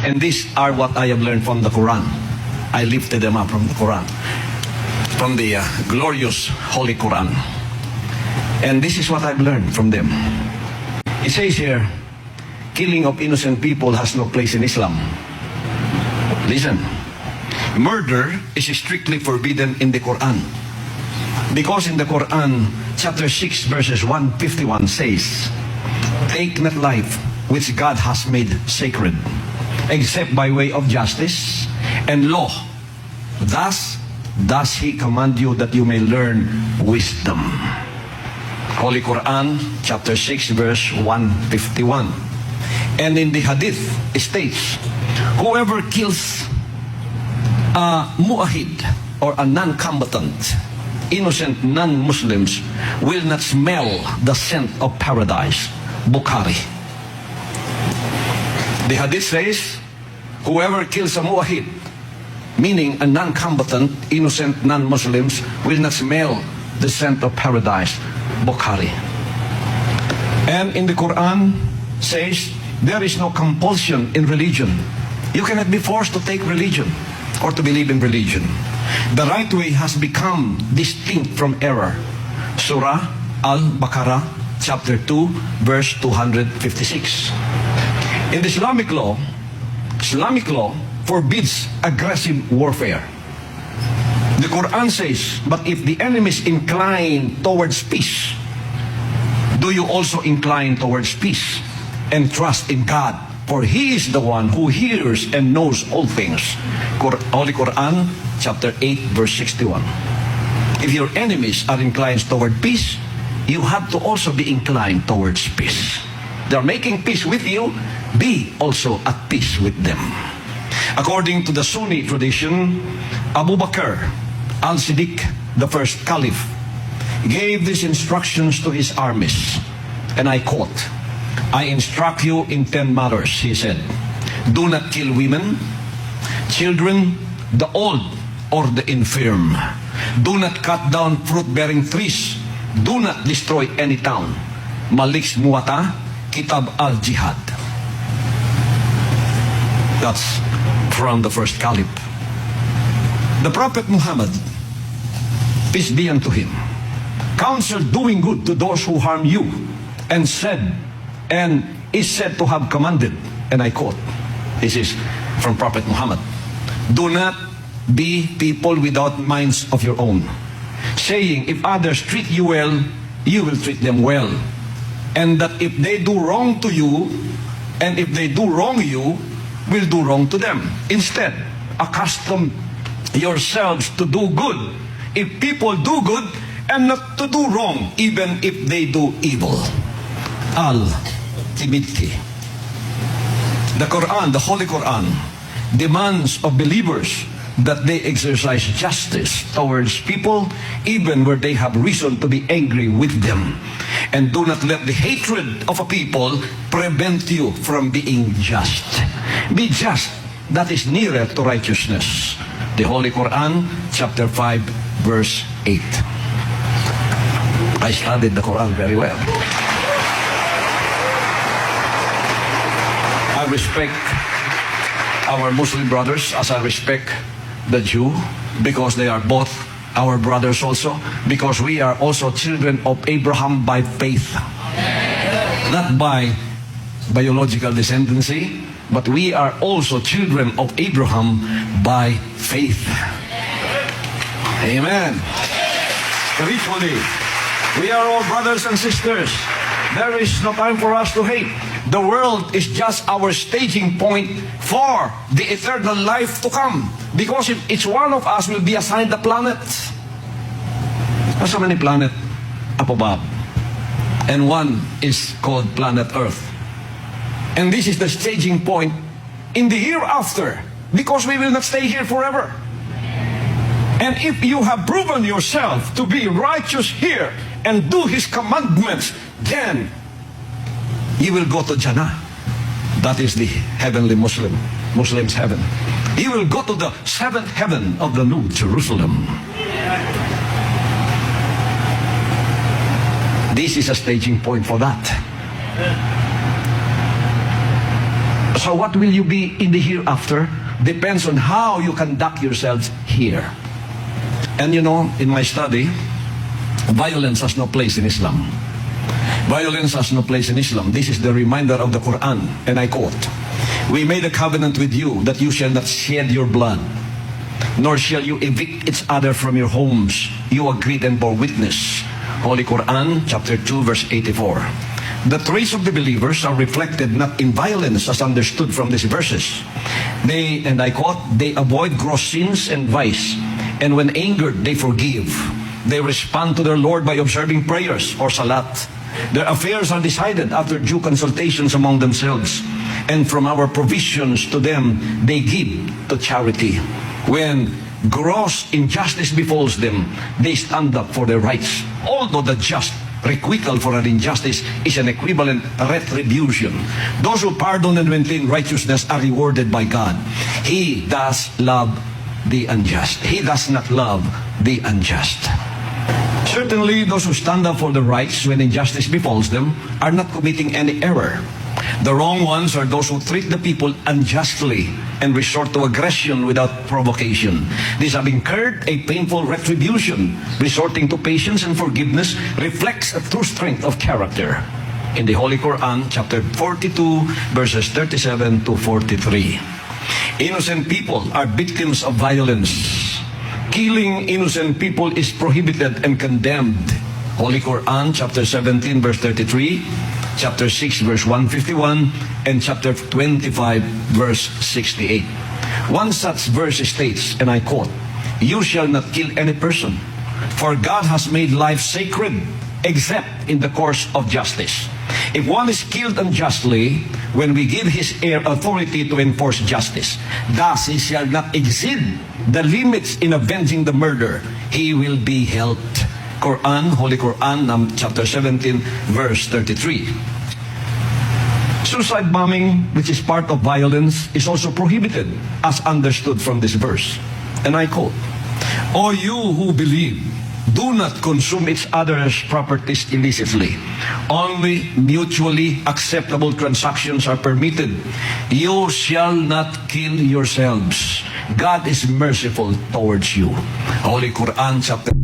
And these are what I have learned from the Quran. I lifted them up from the Quran, from the glorious Holy Quran. And this is what I've learned from them. It says here, killing of innocent people has no place in Islam. Listen, murder is strictly forbidden in the Quran. Because in the Quran, chapter 6, verses 151 says, "Take not life which God has made sacred, except by way of justice and law. Thus does He command you that you may learn wisdom." Holy Quran, chapter 6, verse 151. And in the hadith, it states, whoever kills a mu'ahid, or a non-combatant, innocent non-Muslims, will not smell the scent of paradise. Bukhari. The hadith says, whoever kills a mu'ahid, meaning a non-combatant, innocent non-Muslims, will not smell the scent of paradise. Bukhari. And in the Quran says, there is no compulsion in religion. You cannot be forced to take religion or to believe in religion. The right way has become distinct from error. Surah Al-Baqarah, chapter 2, verse 256. In the Islamic law forbids aggressive warfare. The Quran says, but if the enemy is inclined towards peace, do you also incline towards peace and trust in God? For He is the one who hears and knows all things. Holy Quran, chapter 8, verse 61. If your enemies are inclined toward peace, you have to also be inclined towards peace. They are making peace with you, be also at peace with them. According to the Sunni tradition, Abu Bakr al-Siddiq, the first caliph, gave these instructions to his armies, and I quote, "I instruct you in 10 matters," he said. "Do not kill women, children, the old, or the infirm. Do not cut down fruit-bearing trees. Do not destroy any town." Malik's Muwatta, Kitab al-Jihad. That's from the first caliph. The Prophet Muhammad, peace be unto him, counseled doing good to those who harm you, and is said to have commanded, and I quote, this is from Prophet Muhammad, "Do not be people without minds of your own, saying, if others treat you well, you will treat them well. And that if they do wrong to you, and if they do wrong you, will do wrong to them. Instead, accustom yourselves to do good, if people do good, and not to do wrong, even if they do evil." Al-Tirmidhi. The Quran, the Holy Quran, demands of believers that they exercise justice towards people, even where they have reason to be angry with them. And do not let the hatred of a people prevent you from being just. Be just, that is nearer to righteousness. The Holy Quran, chapter 5, verse 8. I studied the Quran very well. I respect our Muslim brothers as I respect the Jew, because they are both our brothers also, because we are also children of Abraham by faith, not by biological descendancy, but we are also children of Abraham by faith. Amen. Spiritually, we are all brothers and sisters. There is no time for us to hate. The world is just our staging point for the eternal life to come. Because if each one of us will be assigned a planet. There's so many planets up above. And one is called planet Earth. And this is the staging point in the hereafter. Because we will not stay here forever. And if you have proven yourself to be righteous here and do His commandments, then you will go to Jannah. That is the heavenly Muslim's heaven. You will go to the seventh heaven of the New Jerusalem. This is a staging point for that. So what will you be in the hereafter depends on how you conduct yourselves here. And you know, in my study, violence has no place in Islam. Violence has no place in Islam. This is the reminder of the Quran, and I quote, "We made a covenant with you that you shall not shed your blood, nor shall you evict each other from your homes. You agreed and bore witness." Holy Quran, chapter 2, verse 84. The traits of the believers are reflected not in violence as understood from these verses. They, and I quote, "They avoid gross sins and vice, and when angered, they forgive. They respond to their Lord by observing prayers or salat. Their affairs are decided after due consultations among themselves, and from our provisions to them they give to charity. When gross injustice befalls them, they stand up for their rights. Although the just requital for an injustice is an equivalent retribution. Those who pardon and maintain righteousness are rewarded by God. He does love the unjust. He does not love the unjust. Certainly, those who stand up for the rights when injustice befalls them are not committing any error. The wrong ones are those who treat the people unjustly and resort to aggression without provocation. These have incurred a painful retribution. Resorting to patience and forgiveness reflects a true strength of character. In the Holy Quran, chapter 42, verses 37 to 43. Innocent people are victims of violence. Killing innocent people is prohibited and condemned. Holy Quran, chapter 17, verse 33, chapter 6, verse 151, and chapter 25, verse 68. One such verse states, and I quote, "You shall not kill any person, for God has made life sacred, except in the course of justice. If one is killed unjustly, when we give his heir authority to enforce justice, thus he shall not exceed the limits in avenging the murder. He will be helped." Quran, Holy Quran, chapter 17, verse 33. Suicide bombing, which is part of violence, is also prohibited as understood from this verse. And I quote, "O you who believe, do not consume each other's properties illicitly. Only mutually acceptable transactions are permitted. You shall not kill yourselves. God is merciful towards you." Holy Quran, chapter